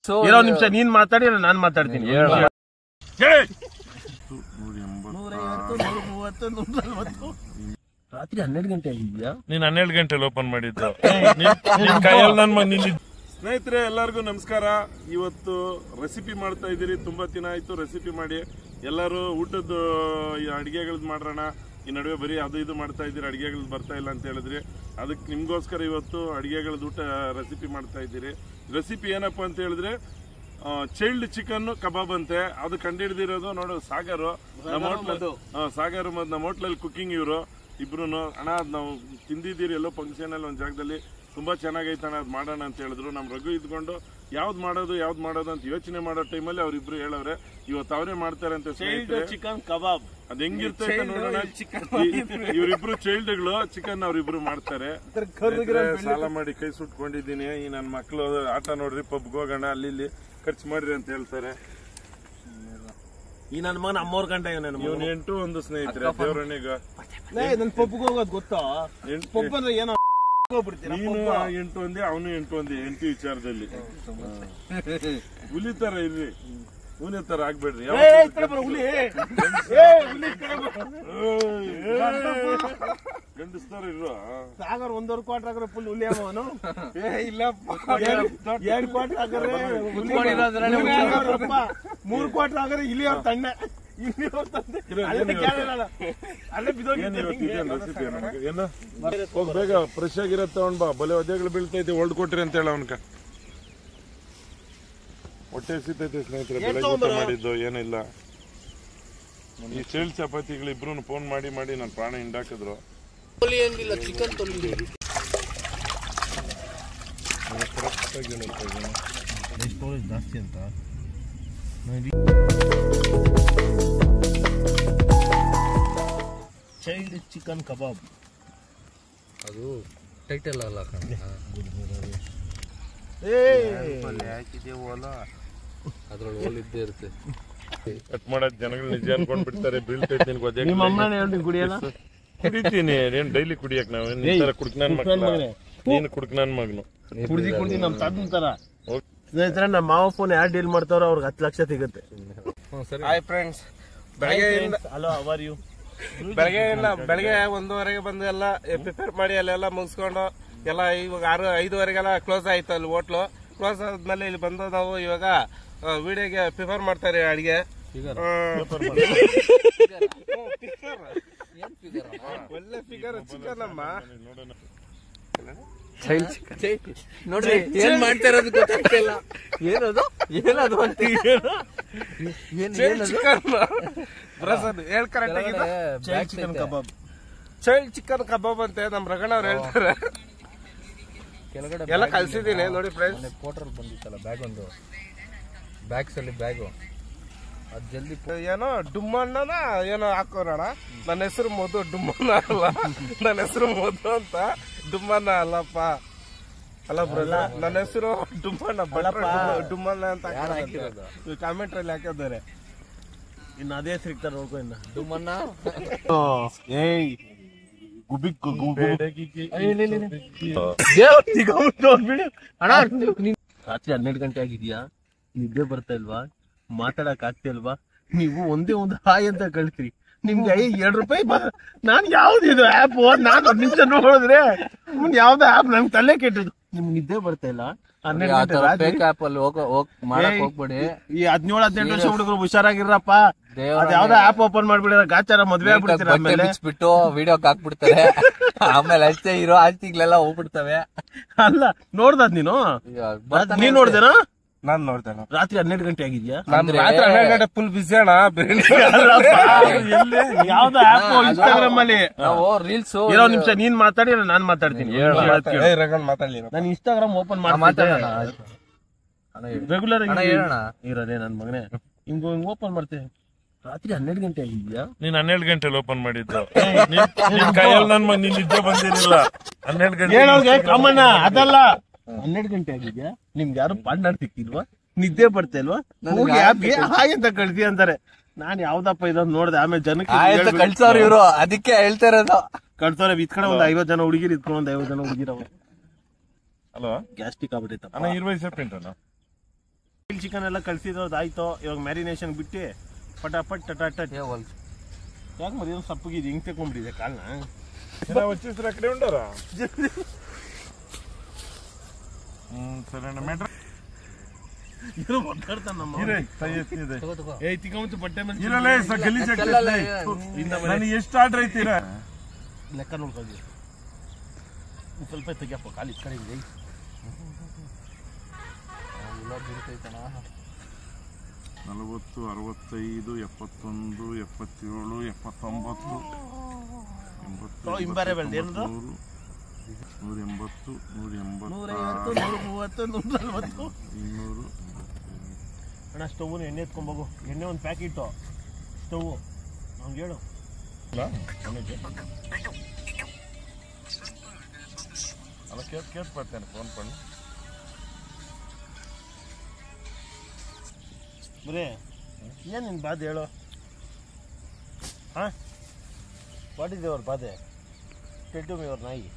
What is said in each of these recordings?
ಇರೋ ನಿಮಿಷ ನೀನ್ ಮಾತಾಡಿ ನಾನ್ ಮಾತಾಡ್ತೀನಿ. ರಾತ್ರಿ 12 ಗಂಟೆ ಆಗಿದ್ಯಾ? ನೀನ್ 12 ಗಂಟೆಲಿ ಓಪನ್ ಮಾಡಿದ್ದು ಕೈಯಲ್ಲಿ ನನ್ ಸ್ನೇಹಿತರೆ ಎಲ್ಲರಿಗೂ ನಮಸ್ಕಾರ. ಇವತ್ತು ರೆಸಿಪಿ ಮಾಡ್ತಾ ಇದ್ದೀರಿ. ತುಂಬಾ ದಿನ ಆಯ್ತು ರೆಸಿಪಿ ಮಾಡಿ. ಎಲ್ಲರೂ ಊಟದ ಅಡಿಗೆಗಳದ್ದು ಮಾಡೋಣ, ಈ ನಡುವೆ ಬರೀ ಅದು ಇದು ಮಾಡ್ತಾ ಇದ್ದೀರಿ, ಅಡಿಗೆಗಳು ಬರ್ತಾ ಇಲ್ಲ ಅಂತ ಹೇಳಿದ್ರಿ. ಅದಕ್ಕೆ ನಿಮ್ಗೋಸ್ಕರ ಇವತ್ತು ಅಡಿಗೆಗಳದ್ದು ಊಟ ರೆಸಿಪಿ ಮಾಡ್ತಾ ಇದ್ದೀರಿ. ರೆಸಿಪಿ ಏನಪ್ಪಾ ಅಂತ ಹೇಳಿದ್ರೆ ಚೈಲ್ಡ್ ಚಿಕನ್ ಕಬಾಬ್ ಅಂತೆ. ಅದು ಕಂಡುಹಿಡಿದಿರೋದು ನೋಡು ಸಾಗರು ನಮ್ಮ ಹೋಟ್ಲಲ್ಲಿ ಕುಕಿಂಗ್. ಇವರು ಇಬ್ರು ಅಣ್ಣ ನಾವು ತಿಂದಿದ್ದೀರಿ ಎಲ್ಲೋ ಫಂಕ್ಷನ್ ಅಲ್ಲಿ ಒಂದ್ ಜಾಗದಲ್ಲಿ, ತುಂಬಾ ಚೆನ್ನಾಗೈತೆ ಅಣ್ಣ ಅದ್ ಮಾಡೋಣ ಅಂತ ಹೇಳಿದ್ರು. ನಮ್ ರಘು ಇದ್ಕೊಂಡು ಯಾವ್ದು ಮಾಡೋದು ಅಂತ ಯೋಚನೆ ಮಾಡೋ ಟೈಮಲ್ಲಿ ಅವ್ರಿಬ್ರು ಹೇಳವ್ರೆ ಇವತ್ತು ಅವರೇ ಮಾಡ್ತಾರೆ ಅಂತ. ಚಿಕನ್ ಕಬಾಬ್ ಅದ್ ಹೆಂಗಿರ್ತೈತೆ ನೋಡೋಣ. ಇವರಿಬ್ರು ಚೈಲ್ಡ್ಗಳು ಚಿಕನ್ ಅವ್ರಿಬ್ರು ಮಾಡ್ತಾರೆ. ಸಾಲ ಮಾಡಿ ಕೈ ಸುಟ್ಕೊಂಡಿದ್ದೀನಿ. ಈ ನನ್ನ ಮಕ್ಳು ಆಟ ನೋಡ್ರಿ, ಪಬ್ಗೆ ಹೋಗೋಣ ಅಲ್ಲಿ ಇಲ್ಲಿ ಖರ್ಚು ಮಾಡ್ರಿ ಅಂತ ಹೇಳ್ತಾರೆ. ಈ ನನ್ನ ಮಗನ 3 ಗಂಟೆ ಇವನು 8 ಒಂದು ಸ್ನೇಹಿತರೆ ದೇವರಣ್ಣಗ ನನ್ ಪಬ್ಗೆ ಹೋಗೋದು ಗೊತ್ತಾ? ಪಬ್ ಅಂದ್ರೆ ಏನೋ ನೀನು 8 ಒಂದೇ, ಅವನು 8 ಒಂದೇ. ಎಂಟಿ ವಿಚಾರದಲ್ಲಿ ಹುಲಿತರ ಇರ್ರಿ, ಹುಲಿ ತರ ಆಗ್ಬೇಡ್ರಿ. ಗಂಡಸ್ತಾರ ಇರುವ ಸಾಗರ್ 1.25 ಕ್ವಾರ್ಟರ್ ಆಗ್ರೆ ಫುಲ್ ಹುಲಿ ಅವನು. ಇಲ್ಲ 2 ಕ್ವಾರ್ಟರ್ ಆಗ್ರೆ 3 ಕ್ವಾರ್ಟರ್ ಆಗ್ರೆ ಇಲ್ಲಿ ಅವ್ರ ತಂಡ ಹೋಗ್ ಬೇಗ ಫ್ರೆಶ್ ಆಗಿರತ್ತ ಅವನ್ ಬಾ. ಬಲೆ ಒದ್ದೆಗಳು ಬೀಳ್ತೈತಿ, ಹೊಲ್ಡ್ ಕೊಟ್ರಿ ಅಂತ ಹೇಳ ಅವನ್ಕ. ಹೊಟ್ಟೆ ಸಿತೈತಿ ಸ್ನೇಹಿತರೆ, ಬೆಳಗ್ಗೆ ಊಟ ಮಾಡಿದ್ದು ಏನಿಲ್ಲ. ಈ ಚೇಳ್ ಚಪಾತಿಗಳು ಇಬ್ರು ಫೋನ್ ಮಾಡಿ ನನ್ನ ಪ್ರಾಣ ಹಿಂಡಾಕಿದ್ರು. ಚಿಕನ್ ಜಾಸ್ತಿ ಅಂತ ಚೈಲ್ಡ್ ಚಿಕನ್ ಕಬಾಬ್ ಅದು ಟೈಟಲ್ ಅಲ್ಲ ಅದ್ರೊಳಗೆ ಹೋಲಿದ್ದೇ ಇರುತ್ತೆ. ಕಟ್ ಮಾಡೋದ್ ಜನಗಳು ನಿಜ ಅನ್ಕೊಂಡ್ ಬಿಡ್ತಾರೆ. ಬೀಳ್ತೈತಿ ನಿನ್ಗೆ ನಿಮ್ಮ ಅಮ್ಮನೇ ಕುಡಿಯಲ್ಲ? ಕುಡಿತೀನಿ. ಏನ್ ಡೈಲಿ ಕುಡಿಯಕ್ ನಾವ್ ತರ ಕುಡ್ಕ ನನ್ ಮಗನ, ನೀನು ಕುಡ್ಕ ನನ್ ಮಗನು ಕುಡ್ದಿ ನಮ್ ತಾತನ್ ತರ. ಸ್ನೇಹಿತರೆ ನಮ್ಮ ಮಾವ ಫೋನ್ ಯಾರು ಡೀಲ್ ಮಾಡ್ತಾರೋ ಅವ್ರಿಗೆ 10 ಲಕ್ಷ ಸಿಗುತ್ತೆ. ಹಾಯ್ ಫ್ರೆಂಡ್ಸ್, ಬೆಳಗ್ಗೆ ಹಲೋ ಹೌ ಆರ್ ಯು? ಬೆಳಗ್ಗೆ 1:30ಗೆ ಬಂದು ಎಲ್ಲ ಪ್ರಿಪೇರ್ ಮಾಡಿ ಅಲ್ಲೆಲ್ಲ ಮುಗಿಸ್ಕೊಂಡು ಎಲ್ಲ ಇವಾಗ 5:30ಗೆಲ್ಲ ಕ್ಲೋಸ್ ಆಯ್ತು ಅಲ್ಲಿ ಹೋಟ್ಲು. ಕ್ಲೋಸ್ ಆದ್ಮೇಲೆ ಇಲ್ಲಿ ಬಂದು ನಾವು ಇವಾಗ ವಿಡಿಯೋಗೆ ಪ್ರಿಪೇರ್ ಮಾಡ್ತಾರೆ ಅಡಿಗೆ. ಒಳ್ಳೆ ಫಿಗರ್ ಚಿಕನ್ ಅಮ್ಮ ನೋಡ್ರಿ ಏನ್ ಮಾಡ್ತಾ ಇರೋದು ಗೊತ್ತಾಗ್ತಿಲ್ಲ. ಏನದು ಅಂತ ಚಿಕನ್ ಕಬಾಬ್, ಚೈಲ್ಡ್ ಚಿಕನ್ ಕಬಾಬ್ ಅಂತೆ ನಮ್ ರಗಣ ಅವ್ರು ಹೇಳ್ತಾರೆ. ಎಲ್ಲ ಕಲ್ಸಿದೀನಿ ನೋಡಿ ಫ್ರೆಂಡ್ಸ್. ಫೋಟೋಲ್ ಬಂದಿತ್ತಲ್ಲ ಬ್ಯಾಗ್, ಒಂದು ಬ್ಯಾಗ್ಸ್ ಅಲ್ಲಿ ಬ್ಯಾಗು ಅದ್ ಜಲ್ದಿ ಏನೋ ಡುಮ್ಮಣ್ಣನ ಏನೋ ಹಾಕೋಣ. ನನ್ನ ಹೆಸರು ಮಧು, ಡುಮ್ಮಣ್ಣ ಅಲ್ಲ. ನನ್ನ ಹೆಸರು ಮಧು ಅಂತ, ಡುಮ್ಮಣ್ಣ ಅಲ್ಲಪ್ಪ. ಅಲ್ಲ ಬ್ರದರ್, ನನ್ನ ಹೆಸರು ಡುಮ್ಮಣ್ಣ, ಡುಮ್ಮಣ್ಣ ಅಂತ ಕಾಮೆಂಟ್ ಅಲ್ಲಿ ಹಾಕಿದ್ದಾರೆ. ಇನ್ನು ಅದೇ ಸಿಗ್ತಾರೆ ನೋಡ್ಕೊ. ಇನ್ನ ಡುಮ್ಮಣ್ಣ ರಾತ್ರಿ 12 ಗಂಟೆ ಆಗಿದ್ಯಾ? ನಿದ್ದೆ ಬರ್ತಾ ಇಲ್ವಾ? ಮಾತಾಡಕ್ ಆಗ್ತಿಲ್ವಾ? ನೀವು ಒಂದೇ ಒಂದು ಹಾಯ್ ಅಂತ ಕಳ್ತೀರಿ. ನಿಮ್ಗೆ 2 ರೂಪಾಯಿ ನಾನ್ ಯಾವ್ದಿದು ಆಪ್? ನಾನು 10 ನಿಮಿಷ ನೋಡಿದ್ರೆ ಯಾವ್ದು ಆಪ್ ನಂಗೆ ತಲೆ ಕೆಟ್ಟದು. ನಿಮ್ಗೆ ನಿದ್ದೆ ಬರ್ತಾ ಇಲ್ಲ? 12 ಗಂಟೆ ಹೋಗ್ಬೇಡಿ. ಈ 17-18 ವರ್ಷ ಹುಡುಗರು ಹುಷಾರಾಗಿರಪ್ಪ. ಯಾವ್ದೋ ಆಪ್ ಓಪನ್ ಮಾಡ್ಬಿಡಿರ, ಗಾಚಾರ ಮದ್ವೆ ಆಗ್ಬಿಡ್ತೀರ, ಆಮೇಲೆ ಬಿಟ್ಟು ವಿಡಿಯೋಕ್ ಹಾಕ್ಬಿಡ್ತಾರೆ. ಆಮೇಲೆ ಅಷ್ಟೇ ಇರೋ ಆಸ್ತಿಗಳೆಲ್ಲ ಹೋಗ್ಬಿಡ್ತವೆ. ಅಲ್ಲ ನೋಡ್ದ ನೀನು ನೋಡ್ದೇನೋ? ನಾನ್ ನೋಡ್ತೇನೆ. ರಾತ್ರಿ 12 ಗಂಟೆ ಆಗಿದ್ಯಾ? ರಾತ್ರಿ 12 ಗಂಟೆ ಫುಲ್ ಬಿಸಿ ಅಣ್ಣ. ಯಾವ್ದೋ ಆಪ್ ಇನ್ಸ್ಟಾಗ್ರಾಮ್ ಅಲ್ಲಿ ರೀಲ್ಸ್ ಇರೋ ನಿಮಿಷ ನೀನ್ ಮಾತಾಡಿ ನಾನ್ ಮಾತಾಡ್ತೀನಿ. ಮಾತಾಡ್ಲಿ. ನಾನು ಇನ್ಸ್ಟಾಗ್ರಾಮ್ ಓಪನ್ ಮಾಡ್ತೇನೆ ರೆಗ್ಯುಲರ್ ಇರೋದೇ ನನ್ ಮಗನೇ. ಹಿಂಗ್ ಓಪನ್ ಮಾಡ್ತೇನೆ. ರಾತ್ರಿ 12 ಗಂಟೆ ಆಗಿದ್ಯಾ? ನೀನ್ 12 ಗಂಟೆಲಿ ಓಪನ್ ಮಾಡಿದ್ದು. ಕೈಯಲ್ಲಿ ನನ್ ಮಗ ನಿನ್ ನಿದ್ದೆ ಬಂದಿರಲಿಲ್ಲ. 12 ಗಂಟೆ ಕಾಮಣ್ಣ ಅದಲ್ಲ. 12 ಗಂಟೆ ಆಗಿದ್ಯಾ? ನಿಮ್ಗೆ ಯಾರು ಪಾರ್ಟ್ನರ್ ಸಿಕ್ಕಿಲ್ವಾ? ನಿದ್ದೆ ಬರ್ತಾ ಇಲ್ವಾ? ಹೋಗಿ ಆಪ್ಗೆ ಹಾಯ್ ಅಂತ ಕಳ್ಸಿ ಅಂತಾರೆ. ನಾನ್ ಯಾವ್ದಪ್ಪ ಇದೊಂದು ನೋಡ್ದೆ. ಆಮೇಲೆ ಜನಕ್ಕೆ ಕಳ್ಸೋರು ಇವ್ರು, ಅದಕ್ಕೆ ಹೇಳ್ತಾ ಇರೋದು. ಕಳ್ಸೋರೆ ಇದ್ ಕಡೆ ಒಂದ್ 50 ಜನ ಹುಡುಗಿರು, ಇದ್ಕೊಂಡು ಒಂದ್ 50 ಜನ ಹುಡುಗಿರವ. ಅಲ್ವಾ? ಗ್ಯಾಸ್ಟ್ರಿಕ್ ಆಗ್ಬಿಟ್ಟೈತ. ಅಣ್ಣ 20 ಸೆಕೆಂಡ್ ಅಣ್ಣ. ಚಿಕನ್ ಎಲ್ಲ ಕಳ್ಸಿರೋದು ಆಯ್ತು. ಇವಾಗ ಮ್ಯಾರಿನೇಷನ್ ಬಿಟ್ಟು ಪಟಾಪಟ್ ಟಟಾಟಟ್. ಯಾಕೆ ಮರಿ ಸಪ್ಪಗಿದೆ ಹಿಂಗೆ ತಗೊಂಡ್ಬಿಟ್ಟಿದೆ ಕಾಲನ್ನ వచ్చేసి అక్కడే ఉండారా సరే మేటర్ ಇರೋ ಮಾತಾಡ್ತಾನ ನಮ್ಮ ಏ ತಿಕ್ಕಂತ ಬಟ್ಟೆ ಮೇಲೆ ಇರಲೇ ಗಲೀಜ್ ನಾನು ಎಷ್ಟು ಆರ್ಡರ್ ಐತೀರಾ ಲೆಕ್ಕ ನೋಡ್ಕೊಳ್ಳಿ. ಸ್ವಲ್ಪ ತೆಗಿಯಪ್ಪ ಕಾಲಿ ಕಡೆ 40, 65, 71, 77, 79, 180, 180, 130, 200 ಅಣ್ಣ. ಸ್ಟವ್ ಎಣ್ಣೆ ಎತ್ಕೊಂಬೋಗು. ಎಣ್ಣೆ ಒಂದು ಪ್ಯಾಕೆಟು ಸ್ಟವ್ ಹಂಗೆ ಹೇಳು. ಅಲ್ಲ ಕೇಟ್ ಬರ್ತೇನೆ ಫೋನ್ ಪಣ್ಣು ಬರೇ ಏನು ನಿನ್ನ ಬಾಧೆ ಹೇಳು. ಹಾಂ ವಾಟ್ ಇಸ್ ಯುವರ್ ಬಾಧೆ? ಟೆಲ್ ಟು ಮಿ ಯುವರ್ ನಾಯಿ.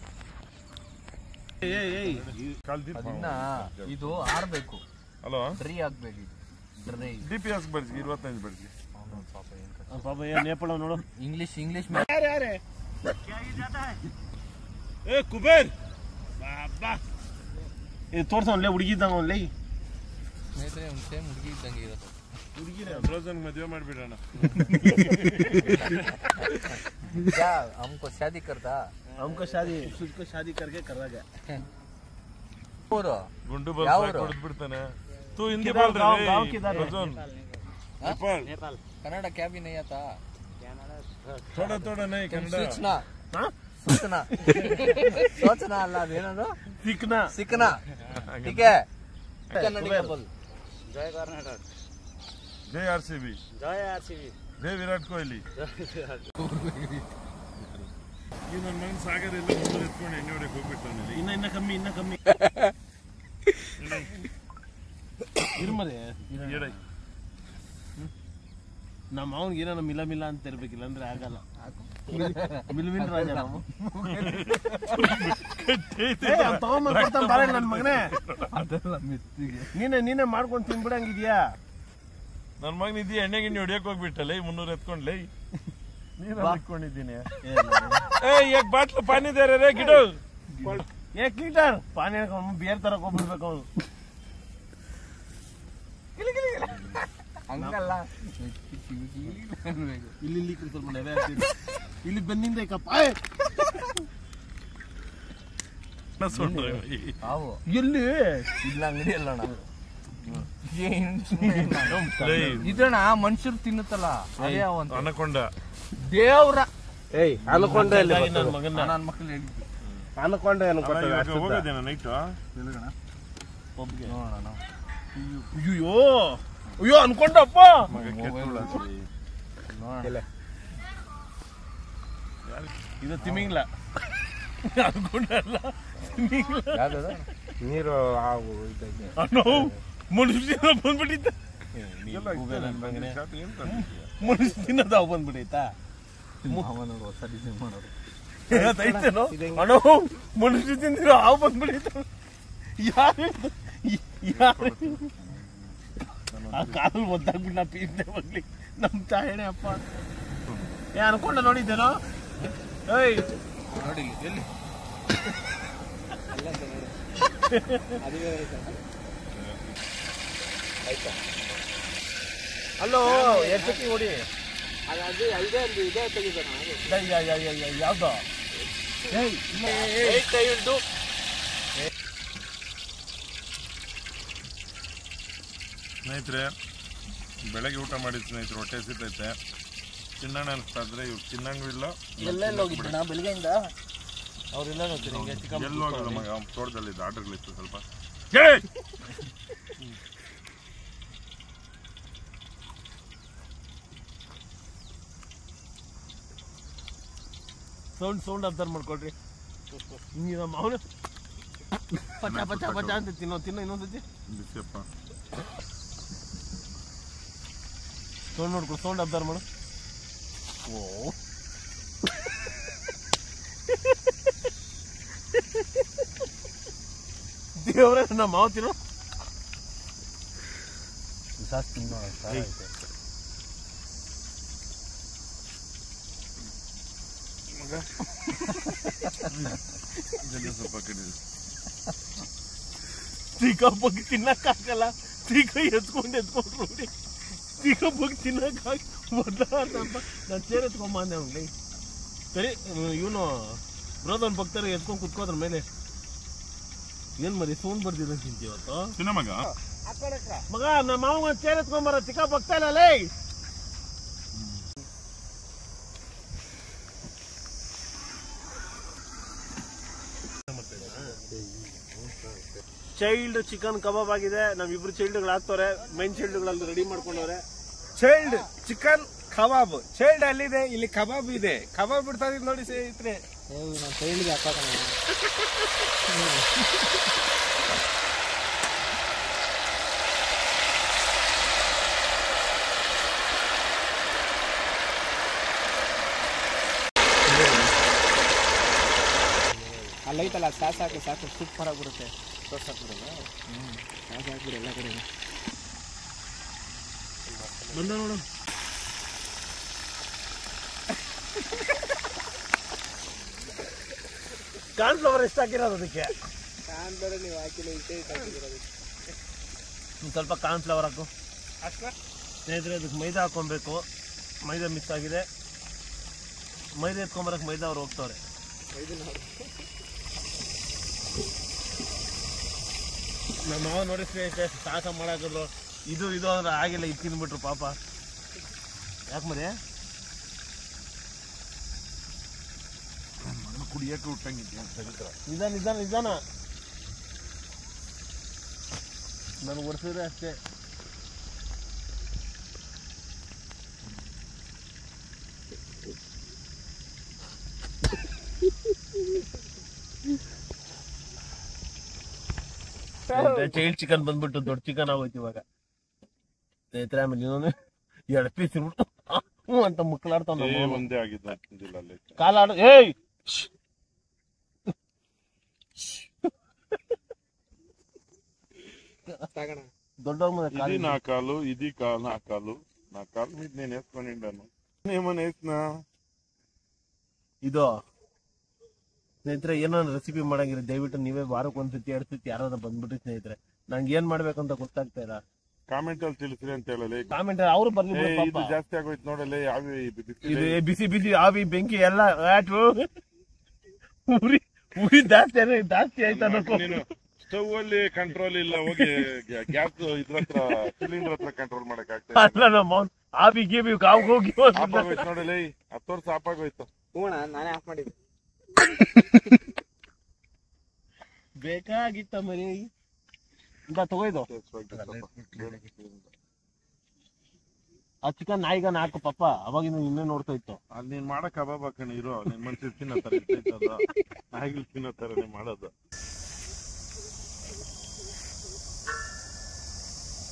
ಇದು ಆರ್ಬೇಕು. ಹಲೋ ಡ್ರೈ ಆಗ್ಬೇಕು. DP ಹಾಕ್ಬರ್ಜಿ 25 ಬರ್ಜಿ ಪಾಪ ಏನು ನೇಪಾಳ ನೋಡು. ಇಂಗ್ಲಿಷ್ ಯಾರೇ ಏ ಕುಬೇರ್ ಬಾಬಾ ಇದು ತೋರ್ಸವನ್ಲೇ ಹುಡುಗಿದ್ದಂಗ ಅವನ್ಲೇ. ಸ್ನೇಹಿತರೆ ಒಂದು ಸೇಮ್ ಹುಡುಗಿ ಇದ್ದಂಗೆ ಇರುತ್ತೆ. ರೋಜನ್ ಮದುವೆ ಮಾಡ್ಬಿಡೋಣ. हमको शादी करता हमको शादी तुझको शादी करके करागे. ಗುಂಡು ಬಸ್ ಕೊಡ್ಬಿಡ್ತಾನೆ. तू हिंदी बोल रहे गांव किधर है? नेपाल. कन्नड़ क्या भी नहीं आता. थोड़ा नहीं कन्नड़. सोचना सोचना अल्लाह अदेनದು ಸಿಕ್ನಾ ठीक है. कन्नड़ बोल. जय कर्नाटक. जय RCB. जय विराट कोहली. ಈ ನನ್ನ ಮಗನ ಸಾಗರ ಎಲ್ಲ ಮುಂದೆ ಎತ್ಕೊಂಡು ಎಣ್ಣೆ ಹೊಡೆಯಕ್ಕೆ ಹೋಗ್ಬಿಡ್ತಾನೆ. ಇನ್ನ ಕಮ್ಮಿ ಇರ್ಮರೆ ನಮ್ಮ ಅವನಿಗೆ ಏನೋ ಮಿಲ ಅಂತ ಇರ್ಬೇಕಿಲ್ಲ ಅಂದ್ರೆ ಆಗಲ್ಲ. ಮಿಲ್ ರಾಜ ನಾವು ತಗೊಂಡ್ಬರ್ತಾನೆ ಬಾಳೆ ನನ್ನ ಮಗನೇ. ನೀನೇ ಮಾಡ್ಕೊಂಡು ತಿನ್ಬಿಡಂಗಿದ್ಯಾ? ನನ್ನ ಮಗನ ಇದೀಯ ಎಣ್ಣೆ ಗಿಣ್ಣೆ ಹೊಡಿಯಕ್ಕೆ ಹೋಗ್ಬಿಟ್ಟಲ್ಲ 300 ಎತ್ಕೊಂಡ್ಲೆ ನೀನು ಹಾಕೊಂಡಿದ್ದೀನಿ. एक ಬಾಟ್ಲು ಪಾನಿ ದೇರೆ ರೇ ಗಿಡ 1 ಲೀಟರ್ ಪಾನಿ ಬೇರೆ ತರಕ್ ಹೋಗ್ಬಿಡ್ಬೇಕು ಅವನು. ಹಂಗಲ್ಲ ಇಲ್ಲಿ ಸ್ವಲ್ಪ ನೆರೆ ಆಗ್ತಿದೆ. ಇಲ್ಲಿ ಬೆನ್ನಿಂದ ಕಪ್ಪ ಎಲ್ಲಿ ಇಲ್ಲ ಅಂಗಡಿ ಅಲ್ಲಣ್ಣ. ಇದಣ್ಣ ಮನುಷ್ಯರು ತಿನ್ನುತ್ತಲ್ಲ ಅದೇ ಅನಕೊಂಡ ದೇವ್ರ ಅನ್ಕೊಂಡೆ ನನ್ನ ಮಕ್ಕಳು ಹೇಳಿದ್ವಿ. ಅನ್ಕೊಂಡೆ ಹೋಗೋದೇನ ನೈಟ್ ನೋಡೋಣ. ಅಯ್ಯೋ ಅನ್ಕೊಂಡಪ್ಪ. ಇದು ತಿಮಿಂಗ್ಲ ಅನ್ಕೊಂಡಲ್ಲ. ನೀರು ಮನುಷ್ಯ ಬಂದ್ಬಿಟ್ಟಿತ್ತ. ಮನುಷ್ಯ ತಿನ್ನೋದು ಅವು ಬಂದ್ಬಿಟ್ಟೈತಾ? ಹೊಸ ಡಿಸೈನ್ ಮಾಡೋರು ಅಣ್ಣ ಮನುಷ್ಯ ತಿಂದಿರೋ ಹಾವು ಬಂದ್ಬಿಟ್ಟೈತ. ಯಾರು ಆ ಕಾಲಲ್ಲಿ ಒದ್ದಾಗ್ಬಿಟ್ಟು ನಾ ಪೀಸ್ದೆ ಹೋಗ್ಲಿ ನಮ್ ತಾಯಣೆ ಅಪ್ಪ. ಅನ್ಕೊಂಡ ನೋಡಿದ್ದೇನೋ. ಏಯ್ ನೋಡಿ ಎಲ್ಲಿ ಅಲ್ಲೋ ಎಷ್ಟೊತ್ತಿ ಹೊಡಿ ಯಾವ್ದು ಸ್ನೇಹಿತರೆ ಬೆಳಗ್ಗೆ ಊಟ ಮಾಡಿದ ಸ್ನೇಹಿತರು ಹೊಟ್ಟೆ ಸಿಗ್ತೈತೆ. ತಿನ್ನೋಣ ಅನ್ಸ್ತಾದ್ರೆ ಇವ್ರು ತಿನ್ನಂಗೂ ಇಲ್ಲ. ಎಲ್ಲೆಲ್ಲಿ ಹೋಗಿದ್ದ ಬೆಳಗ್ಗೆಯಿಂದ ಅವ್ರೆಲ್ಲ ಎಲ್ಲಿ ಹೋಗಲ್ಲ ಮಗ ತೋಟದಲ್ಲಿದ್ದ ಆರ್ಡರ್ಗಳಿತ್ತು ಸ್ವಲ್ಪ. ಸೌಂಡ್ ಅಬ್ಸರ್ವ್ ಮಾಡ್ಕೊಳ್ರಿ. ನಮ್ಮ ಅವನು ಪಚ ಪಚ ಪಚ ಅಂತ ತಿನ್ನೋ ಇನ್ನೊಂದತಿ ಬಿಸಿಯಪ್ಪ ಸೌಂಡ್ ನೋಡ್ಕೊ. ಸೌಂಡ್ ಅಬ್ಸರ್ವ್ ಮಾಡು. ಓ ದೇವ್ರ ನಮ್ಮ ಮಾವು ತಿನ್ನೋ. ಸಾಸ್ ತಿನ್ನೋಣ ಸ್ವಲ್ಪ ಕಡಿಮೆ ಚಿಕ್ಕ ಬಗ್ಗೆ ತಿನ್ನಕ್ಕಾಗಲ್ಲ. ಚಿಕ್ಕ ಎತ್ಕೊಂಡು ನೋಡಿ ಚಿಕ್ಕ ಬಗ್ಗೆ ತಿನ್ನಕ್ಕಾಗ ನಾನು ಚೇರ್ ಎತ್ಕೊಂಬಂದೆ ಅವ್ನಿ. ಸರಿ ಇವನು ಬ್ರೋದನ್ ಭಕ್ತರು ಎತ್ಕೊಂಡು ಕುತ್ಕೋದ್ರ ಮೇಲೆ ಏನ್ ಮರಿ ಸೌಂಡ್ ಬರ್ತಿದ್ದ ತಿಂತೀವತ್ತು ತಿನ್ನ ಮಗ. ಮಗ ನಮ್ಮ ಮಾವ ಒಂದು ಚೇರ್ ಎತ್ಕೊಂಬರ ಚಿಕ್ಕ ಭಕ್ತ ಇಲ್ಲ ಲೇ. ಚೈಲ್ಡ್ ಚಿಕನ್ ಕಬಾಬ್ ಆಗಿದೆ. ನಮ್ಮಿಬ್ರು ಚೈಲ್ಡ್ಗಳು ಆಗ್ತವ್ರೆ. ಮೈನ್ ಚೈಲ್ಡ್ಗಳಲ್ಲಿ ರೆಡಿ ಮಾಡ್ಕೊಂಡವ್ರೆ. Child chicken kebab. ಚೈಲ್ಡ್ ಅಲ್ಲಿದೆ, ಇಲ್ಲಿ ಕಬಾಬ್ ಇದೆ. ಕಬಾಬ್ ಬಿಡ್ತಾ ಇದ್ ನೋಡಿ ಸ್ನೇಹಿತರೆ. ಚೈಲ್ಡ್ಗೆ ಹಾಕೋಣ. ಅಲ್ಲೈತಲ್ಲ ಸಾಸ್ ಹಾಕಿ ಸಾಕು ಸೂಪರ್ ಆಗಿಬಿಡುತ್ತೆ. ಸಾಸ್ ಹಾಕ್ಬಿಡೋದು. ಸಾಸ್ ಹಾಕ್ಬಿಡು ಎಲ್ಲ ಕಡೆ. ಬಂದ ನೋಡು. ಕಾರ್ನ್ ಫ್ಲವರ್ ಎಷ್ಟು ಹಾಕಿರೋದು ಅದಕ್ಕೆ? ಕಾಣ್ತಾರೆ ನೀವು ಹಾಕಿಲ್ಲ, ಇಷ್ಟೇ ಹಾಕಿರೋದು. ಸ್ವಲ್ಪ ಕಾರ್ನ್ ಫ್ಲವರ್ ಹಾಕು ಸ್ನೇಹಿತರೆ. ಅದಕ್ಕೆ ಮೈದಾ ಹಾಕೊಬೇಕು. ಮೈದಾ ಮಿಕ್ಸ್ ಆಗಿದೆ. ಮೈದಾ ಎತ್ಕೊಂಬರಕ್ಕೆ ಮೈದಾ ಅವ್ರು ಹೋಗ್ತವ್ರೆ. ನಮ್ಮ ಮಾವ ನೋಡಿ ಸ್ನೇಹಿತರೆ ಸಾಹಸ ಮಾಡಾಕಿದ್ರು. ಇದು ಅಂದ್ರೆ ಆಗಿಲ್ಲ, ಇದು ತಿಂದ್ಬಿಟ್ರು ಪಾಪ. ಯಾಕೆ ಮರಿ ಕುಡಿಯಕ್ಕೆ ಹುಟ್ಟಂಗಿದ್ಯಾ? ನಿಧಾನ ನನಗೆ ಒರೆಸಿದ್ರೆ ಅಷ್ಟೇ. ಚೈಲ್ಡ್ ಚಿಕನ್ ಬಂದ್ಬಿಟ್ಟು ದೊಡ್ಡ ಚಿಕನ್ ಆಗೋಯ್ತು ಇವಾಗ ಸ್ನೇಹಿತರೆ. ಆಮೇಲೆ ಇನ್ನೊಂದು 2 ಪೀಸ್ ಇರ್ಬಿಟ್ಟು ಹ್ಞೂ ಅಂತ ಮುಕ್ಕಲಾಡ್ತಾವ. ಒಂದೇ ಆಗಿದ್ದಿಲ್ಲ ಅಲ್ಲಿ ಕಾಲಾಡ. ಏಯ್ ದೊಡ್ಡವ್ರ ಮುಂದೆ ఇది నా కాలు ఇది నా కాలు నా కాలు మీద నేను వేసుకొని ఏమన్నా వేసినా. ಇದು ಸ್ನೇಹಿತರೆ ಏನೋ ರೆಸಿಪಿ ಮಾಡಂಗಿರ ದಯವಿಟ್ಟು ನೀವೇ ವಾರಕ್ಕೆ 1 ಸತಿ 2 ಸತಿ ಯಾರಾದ್ರೂ ಬಂದ್ಬಿಟ್ರಿ ಸ್ನೇಹಿತರೆ. ನಂಗೆ ಏನ್ ಮಾಡ್ಬೇಕಂತ ಗೊತ್ತಾಗ್ತಾ ಇಲ್ಲ. ಕಾಮೆಂಟ್ ಅಲ್ಲಿ ತಿಳಿಸ್ರಿ ಅಂತ ಹೇಳಲಿ. ಕಾಮೆಂಟ್ ಅವ್ರು ಬರ್ಲಿ. ಇದು ಜಾಸ್ತಿ ಆಗೋಯ್ತು ನೋಡಲ್ಲ. ಇದು ಬಿಸಿ ಆವಿ ಬೆಂಕಿ ಎಲ್ಲ ಉರಿ ಜಾಸ್ತಿ ಆಯ್ತು ಅನ್ನೋ. ಸ್ಟವ್ ಅಲ್ಲಿ ಕಂಟ್ರೋಲ್ ಇಲ್ಲ, ಹೋಗಿ ಗ್ಯಾಸ್ ಇದ್ರ ಹತ್ರ ಸಿಲಿಂಡರ್ ಹತ್ರ ಕಂಟ್ರೋಲ್ ಮಾಡಕ್ ಆಗ್ತದೆ. ಅಲ್ಲ ನಮ್ಮ ಆವಿ ಗೀವಿ ಹೋಗಿ ಆಪಾಗೋಯ್ತು ನೋಡಲ್ಲ. 10 ವರ್ಷ ಆಪಾಗೋಯ್ತು. ನಾನೇ ಆಫ್ ಮಾಡಿದ್ದೆ. ಬೇಕಾಗಿತ್ತ ಮರಿ ತಗೋಯ್ದು. ಆ ಚಿಕನ್ ನಾಯಿಗನ ಹಾಕು ಪಾಪ. ಅವಾಗಿನ ಇನ್ನೇ ನೋಡ್ತಾ ಇತ್ತು. ಅಲ್ಲಿ ನೀನ್ ಮಾಡಕ್ ಕಬಾಬ್ ಹಾಕಣ ಇರೋ. ನಿನ್ ಮನ್ಸಿಗೆ ತಿನ್ನತ್ತಾರೆ ಇರ್ತೈತದ ನಾಯಿಗಳು ತಿನ್ನತ್ತಾರೆ ಮಾಡೋದು.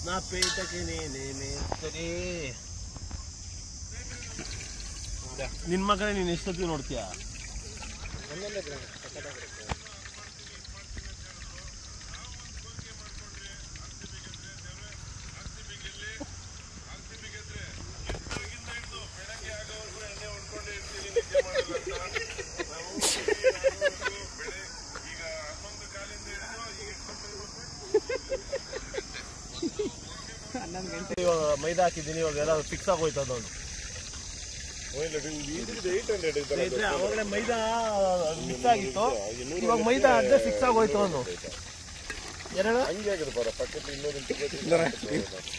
ನಾ ಪೇಟಕ್ಕೆ ಸರಿ ನಿನ್ ಮಗನೇ ನೀನ್ ಎಷ್ಟೊತ್ತಿಗೆ ನೋಡ್ತೀಯ? ಇವಾಗ ಮೈದಾ ಹಾಕಿದ್ದೀನಿ. ಇವಾಗ ಎಲ್ಲ ಫಿಕ್ಸ್ ಆಗೋಯ್ತು ಅದೊಂದು. ಅವಾಗಲೇ ಮೈದಾ ಮಿಕ್ಸ್ ಆಗಿತ್ತು. ಇವಾಗ ಮೈದಾ ಅದೇ ಫಿಕ್ಸ್ ಆಗೋಯ್ತು ಅವನು.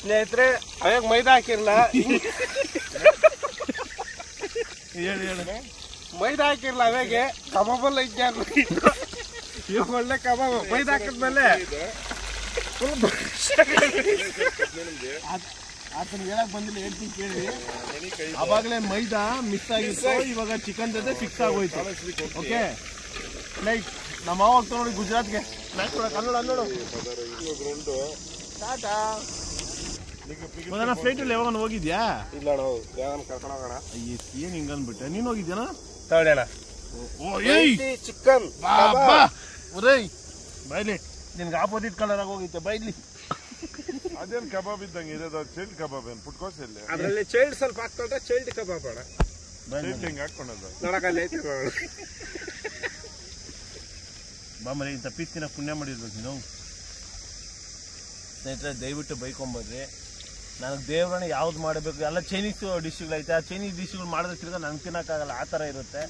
ಸ್ನೇಹಿತರೆ ಅವಾಗ ಮೈದಾ ಹಾಕಿರಲ್ಲ. ಹೇಳಿ ಮೈದಾ ಹಾಕಿರಲ್ಲ ಅವಾಗೆ ಕಬಾಬಲ್ಲ ಇವಾಗ ಒಳ್ಳೆ ಕಬಾಬ್. ಮೈದಾ ಹಾಕಿದ್ಮೇಲೆ ಆತನ ಹೇಳಕ್ ಬಂದಿಲ್ಲ, ಹೇಳ್ತೀನಿ ಕೇಳಿ. ಅವಾಗಲೇ ಮೈದಾ ಮಿಕ್ಸ್ ಆಗಿತ್ತು. ಇವಾಗ ಚಿಕನ್ ಜೊತೆ ಫಿಕ್ಸ್ ಆಗೋಯ್ತು. ಓಕೆ ಲೈಕ್ ನಮ್ಮ ಮಾವ ಹೋಗ್ತಾ ನೋಡಿ ಗುಜರಾತ್ಗೆ. ಕನ್ನಡ ಫ್ಲೈಟ್ ಅಲ್ಲಿ ಯಾವಾಗ ಹೋಗಿದ್ಯಾ? ಇಲ್ಲ ಕರ್ಕೊಂಡು ಹೋಗೋಣ. ಏನ್ ಹಿಂಗ ಅಂದ್ಬಿಟ್ಟೆ ನೀನ್ ಹೋಗಿದ್ಯಾನ? ಚಿಕನ್ ಬೈಲಿ ನಿನ್ಗೆ ಆಪೋಸಿಟ್ ಕಲರ್ ಆಗಿ ಹೋಗಿತ್ತೆ. ಬೈಲಿ ಅದೇನ್ ಕಬಾಬ್ ಇದ್ದಂಗೆ ಇದೆ, ಚೈಲ್ಡ್ ಕಬಾಬ್ ಏನು ಪುಟ್ಕೋಸ್ ಇಲ್ಲಿ ಅದ್ರಲ್ಲಿ ಚೈಲ್ಡ್ ಸ್ವಲ್ಪ ಹಾಕ್ಕೊಂಡ್ರೆ ಚೈಲ್ಡ್ ಕಬಾಬ್ ಅಣ್ಣ. ಚೈಲ್ಡ್ ಹಿಂಗೆ ಹಾಕೊಂಡದು ನೋಡಕಲ್ಲಿ ಐತಿ ಬಾಮರಿ ಇಂಥ ಪೀಸ್ಕಿನ ಪುಣ್ಯ ಮಾಡಿರ್ಬೇಕು ನೀವು. ಸ್ನೇಹಿತರೆ ದಯವಿಟ್ಟು ಬೈಕೊಂಬರ್ರಿ. ನನಗೆ ದೇವ್ರನ್ನ ಯಾವ್ದು ಮಾಡಬೇಕು, ಎಲ್ಲ ಚೈನೀಸ್ ಡಿಶ್ಗಳೈತೆ. ಆ ಚೈನೀಸ್ ಡಿಶ್ಗಳು ಮಾಡಿದ್ರೆ ತಿರ್ಗ ನನ್ಗೆ ತಿನ್ನಕ್ಕಾಗಲ್ಲ, ಆ ಥರ ಇರುತ್ತೆ.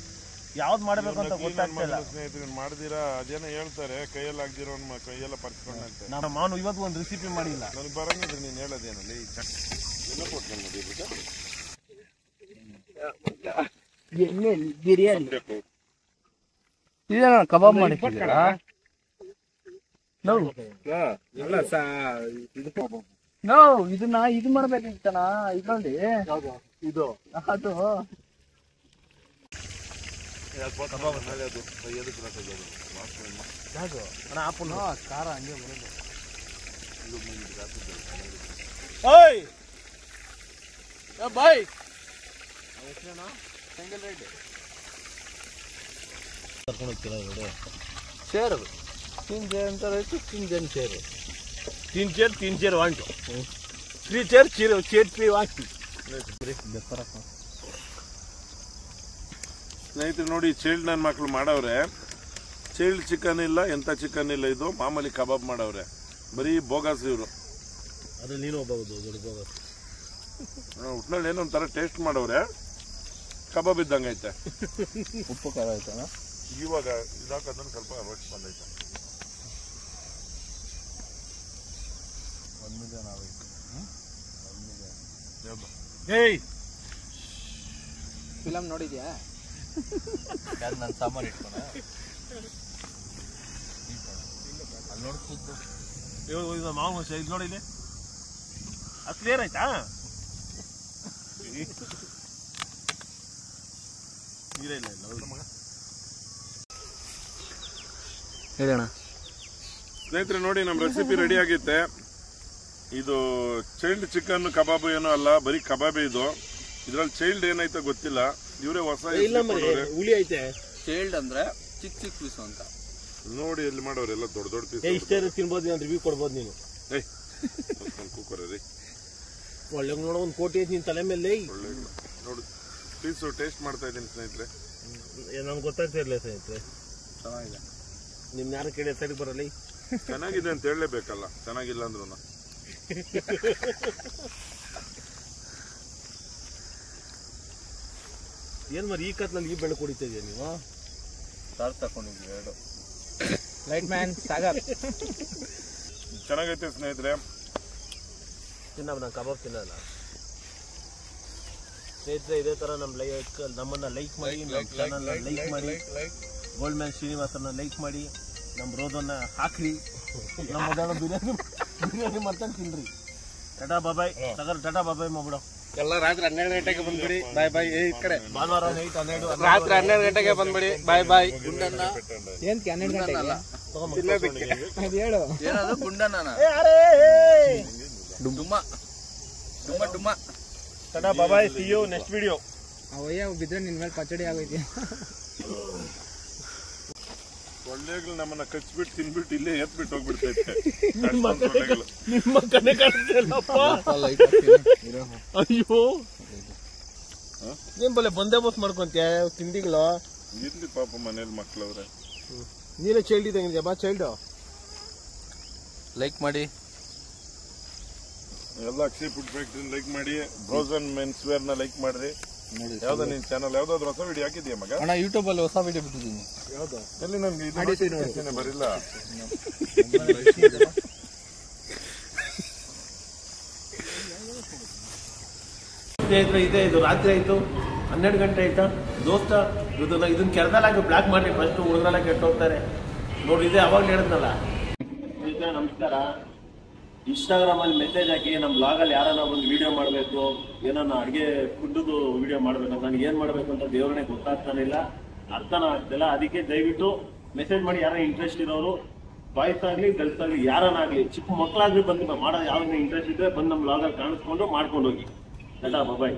ಯಾವ್ದು ಮಾಡಬೇಕು ಅಂತ ಗೊತ್ತಾಗ್ತಿಲ್ಲ. ಸ್ನೇಹಿತರು ಮಾಡಿದಿರಾ ಅದೇನೋ ಹೇಳ್ತಾರೆ, ಕೈಯಲ್ಲಿ ಆಗ್ದಿರೋ ಕೈಯೆಲ್ಲ ಪರ್ಸ್ಕೊಂಡಂತೆ. ನಮ್ಮ ಮಾವನು ಇವತ್ತು ಒಂದು ರೆಸಿಪಿ ಮಾಡಿಲ್ಲ. ನನಗೆ ಬರಂಗಿದ್ರೆ ನೀನು ಹೇಳೋದೇನಲ್ಲಿ ಎಲ್ಲ ಕೊಟ್ಕೊಂಡು ಬಿರಿಯಾನಿ ಇದೇನ ಕಬಾಬ್ ಮಾಡಿದ್ದೀರಾ? ಇದನ್ನ ಇದು ಮಾಡ್ಬೇಕಿತ್ತಣ್ಣ. ಇದ್ರಲ್ಲಿ ಇದು ಅದು ಖಾರ ಹಂಗೆ ಬರೋದು. ಬಾಯ್ ಕರ್ಕೊಂಡು ಹೋಗ್ತೀರಾ ನೋಡಿ. ಚೇರ್ तीन चेयर ಅಂತ ರೈತು 3 ಜನ chair 3 chair want 3 chair 3 want. ಸ್ನೇಹಿತರು ನೋಡಿ, ಚೈಲ್ಡ್ ನನ್ನ ಮಕ್ಳು ಮಾಡವ್ರೆ. ಚೈಲ್ಡ್ ಚಿಕನ್ ಇಲ್ಲ, ಎಂತ ಚಿಕನ್ ಇಲ್ಲ, ಇದು ಮಾಮೂಲಿ ಕಬಾಬ್ ಮಾಡವ್ರೆ. ಬರೀ ಬೋಗಸ್ ಇವರು. ಅದ್ರಲ್ಲಿ ನೀನು ಹೋಗ್ಬೋದು ದೊಡ್ಡ ಬೋಗಸ್. ಒಟ್ನಲ್ಲಿ ಏನೋ ಒಂಥರ ಟೇಸ್ಟ್ ಮಾಡವ್ರೆ, ಕಬಾಬ್ ಇದ್ದಂಗೆ ಐತೆ. ಉಪ್ಪು ಖಾರ ಆಯ್ತಣ್ಣ. ಇವಾಗ ಇದಾಕೋದನ್ನ ಸ್ವಲ್ಪ ರೋಸ್ಟ್ ಬಂದೈತೆ. ಫಿಲಮ್ ನೋಡಿದ್ಯಾ? ನನ್ನ ಸಾಮಾನು ಇಟ್ಕೊಣ ಅಲ್ಲಿ ನೋಡ್ತಿದ್ದು ಇವಾಗ ಮಾವು ಇದು ನೋಡಿಲ್ಲ, ಅದು ಕ್ಲಿಯರ್ ಆಯ್ತಾ? ನೀರೇ ಇಲ್ಲ ಇಲ್ಲ ಹೇಳೋಣ. ಸ್ನೇಹಿತರೆ ನೋಡಿ, ನಮ್ಮ ರೆಸಿಪಿ ರೆಡಿ ಆಗೈತೆ. ಇದು ಚೈಲ್ಡ್ ಚಿಕನ್ ಕಬಾಬ್ ಏನೋ ಅಲ್ಲ, ಬರೀ ಕಬಾಬೇ ಇದು. ಇದ್ರಲ್ಲಿ ಚೈಲ್ಡ್ ಏನೈತೆ ಗೊತ್ತಿಲ್ಲ, ಇವರೇ ಹೊಸ ಹುಳಿ ಐತೆ. ಚೈಲ್ಡ್ ಅಂದ್ರೆ ಚಿಕ್ಕ ಚಿಕ್ಕ ಪೀಸ್ ಅಂತ ನೋಡಿ ಎಲ್ಲಿ ಮಾಡೋರೆಲ್ಲ ದೊಡ್ಡ ದೊಡ್ಡ ಪೀಸ್. ಇಷ್ಟೇ ತಿನ್ಬೋದು, ನಾನು ರಿವ್ಯೂ ಕೊಡ್ಬೋದು ನೀನು. ಕೂಕರರಿ ಒಳ್ಳೆ ನೋಡೋ ಒಂದು ಕೋಟಿ ಐತಿ ನಿನ್ ತಲೆ ಮೇಲೆ. ಒಳ್ಳೆ ನೋಡಿ ಪೀಸು ಟೇಸ್ಟ್ ಮಾಡ್ತಾ ಇದ್ದೀನಿ ಸ್ನೇಹಿತರೆ. ನಮ್ಗೆ ಗೊತ್ತಾಗ್ತಾ ಇರಲಿಲ್ಲ ಸ್ನೇಹಿತರೆ. ಚೆನ್ನಾಗಿದೆ. ನಿಮ್ ಯಾರು ಕೇಳಿ ಸರಿ ಬರಲ್ಲ. ಚೆನ್ನಾಗಿದೆ ಅಂತ ಹೇಳಲೇಬೇಕಲ್ಲ, ಚೆನ್ನಾಗಿಲ್ಲ ಅಂದ್ರೂ. ಏನ್ ಮರಿ ಈ ಕತ್ನಲ್ಲಿ ಈ ಬೆಳೆ ಕುಡಿತಾ ಇದೆಯಾ ನೀವು? ಸಾರ್ ತಕೊಂಡಿದ್ವಿ ಎರಡು. ಲೈಟ್ ಮ್ಯಾನ್ ಸಾಗರ್ ಚೆನ್ನಾಗೈತೆ ಸ್ನೇಹಿತರೆ. ನಾನು ಕಬಾಬ್ ತಿನ್ನಲ್ಲ ಸ್ನೇಹಿತರೆ. ಇದೇ ತರ ನಮ್ಮನ್ನ ಲೈಕ್ ಮಾಡಿ, ನಮ್ಮ ಚಾನಲ್ ಲೈಕ್ ಮಾಡಿ, ಗೋಲ್ಡ್ ಮ್ಯಾನ್ ಶ್ರೀನಿವಾಸನ್ನ ಲೈಕ್ ಮಾಡಿ, ನಮ್ಮ ರೋದನ್ನ ಹಾಕ್ರಿ, ನಮ್ಮ ಬಿರಿಯಾನಿ ಮಾಡ್ತಾನೆ ತಿನ್ರಿ. ಟಾಟಾ ಬಾಬಾಯ್ ಸಾಗರ್, ಟಾಟಾ ಬಾಬಾಯ್ ಮಾಡ್ಬಿಡೋ. ಎಲ್ಲ ರಾತ್ರಿ 12 ಗಂಟೆಗೆ ಬಂದ್ಬಿಡಿ. ಬಾಯ್ ಬಾಯ್. ಈ ಕಡೆ ಭಾನುವಾರ ನೈಟ್ 12 ರಾತ್ರಿ 12 ಗಂಟೆಗೆ ಬಂದ್ಬಿಡಿ. ಬಾಯ್ ಬಾಯ್. ಏನ್ 12 ಗಂಟೆಗೆ ಅದು ಹೇಳು. ಏನದು ಗುಂಡನ್ನ ಡುಮ್ಮ ಡುಮ್ಮ ಡುಮ್ಮ. ಟಾಟಾ ಬಾಬಾಯ್, ಸಿ ಯು ನೆಕ್ಸ್ಟ್ ವಿಡಿಯೋ. ಅವಯ್ಯ ಬಿದ್ರೆ ನಿನ್ ಮೇಲೆ ಪಚಡಿ ಆಗೈತಿ. ಸೊಳ್ಳೆಗಳು ನಮ್ಮನ್ನ ಕಚ್ಬಿಟ್ಟು ತಿನ್ಬಿಟ್ಟು ಇಲ್ಲೇ ಎತ್ಬಿಟ್ಟು ಹೋಗ್ಬಿಡ್ತೈತೆ. ನಿಮ್ಮ ಕಣ್ಣೆ ಕಾಣಿಸ್ತಿಲ್ಲಪ್ಪ. ಅಯ್ಯೋ ಏನ್ ಬಲೆ ಬಂದೋಬಸ್ತ್ ಮಾಡ್ಕೊಂತೀಯ ತಿಂಡಿಗಳು. ಇರ್ಲಿ ಪಾಪ ಮನೇಲಿ ಮಕ್ಳವ್ರೆ. ನೀನೇ ಚೈಲ್ಡ್ ಇದ್ದಂಗಿದ್ಯಾ ಬಾ ಚೈಲ್ಡ್. ಲೈಕ್ ಮಾಡಿ ಎಲ್ಲ ಅಕ್ಷಯ್ ಫುಡ್ ಫ್ಯಾಕ್ಟ್ರಿ ಲೈಕ್ ಮಾಡಿ, ಬ್ರೋಸನ್ ಮೆನ್ಸ್ ವೇರ್ ನ ಲೈಕ್ ಮಾಡ್ರಿ. ಯಾವ್ದು ನಿನ್ ಚಾನಲ್ ಯಾವ್ದಾದ್ರು ಹೊಸ ವಿಡಿಯೋ ಹಾಕಿದ್ಯಾ ಮಗ? ಅಣ್ಣ ಯೂಟ್ಯೂಬ್ ಅಲ್ಲಿ ಹೊಸ ವಿಡಿಯೋ ಬಿಟ್ಟಿದ್ದೀನಿ. ಯಾವ್ದು? ಎಲ್ಲಿ ನನ್ಗೆ ಇದು ಬರಿಲ್ಲ. ಸ್ನೇಹಿತರೆ ಇದೆ, ಇದು ರಾತ್ರಿ ಆಯ್ತು, 12 ಗಂಟೆ ಆಯ್ತಾ ದೋಸ್ತ. ಇದನ್ನ ಕೆರೆದಲ್ಲಾಗಿ ಬ್ಲಾಕ್ ಮಾಡಿ ಫಸ್ಟ್ ಹುಡುಗರೆಲ್ಲ ಕೆಟ್ಟು ಹೋಗ್ತಾರೆ ನೋಡಿ. ಇದೆ ಅವಾಗ ಹೇಳಿದ್ನಲ್ಲ. ನಮಸ್ಕಾರ. ಇನ್ಸ್ಟಾಗ್ರಾಮ್ ಅಲ್ಲಿ ಮೆಸೇಜ್ ಹಾಕಿ ನಮ್ಮ ಬ್ಲಾಗಲ್ಲಿ ಯಾರನ್ನ ಒಂದು ವಿಡಿಯೋ ಮಾಡಬೇಕು, ಏನನ್ನ ಅಡುಗೆ ಫುಡ್ದು ವಿಡಿಯೋ ಮಾಡಬೇಕು, ನನಗೆ ಏನು ಮಾಡಬೇಕು ಅಂತ ದೇವ್ರನ್ನೇ ಗೊತ್ತಾಗ್ತಾನಿಲ್ಲ, ಅರ್ಥನೂ ಆಗ್ತಿಲ್ಲ. ಅದಕ್ಕೆ ದಯವಿಟ್ಟು ಮೆಸೇಜ್ ಮಾಡಿ. ಯಾರ ಇಂಟ್ರೆಸ್ಟ್ ಇರೋರು, ಬಾಯ್ಸ್ ಆಗಲಿ ಗರ್ಲ್ಸ್ ಆಗಲಿ ಯಾರನ್ನಾಗಲಿ, ಚಿಕ್ಕ ಮಕ್ಕಳಾಗಲಿ ಬಂದು ಮಾಡೋದು ಯಾವ್ದನ್ನ ಇಂಟ್ರೆಸ್ಟ್ ಇದ್ರೆ ಬಂದು ನಮ್ಮ ಬ್ಲಾಗಲ್ಲಿ ಕಾಣಿಸ್ಕೊಂಡು ಮಾಡ್ಕೊಂಡು ಹೋಗಿ. ಟಾಟಾ ಬಾಯ್.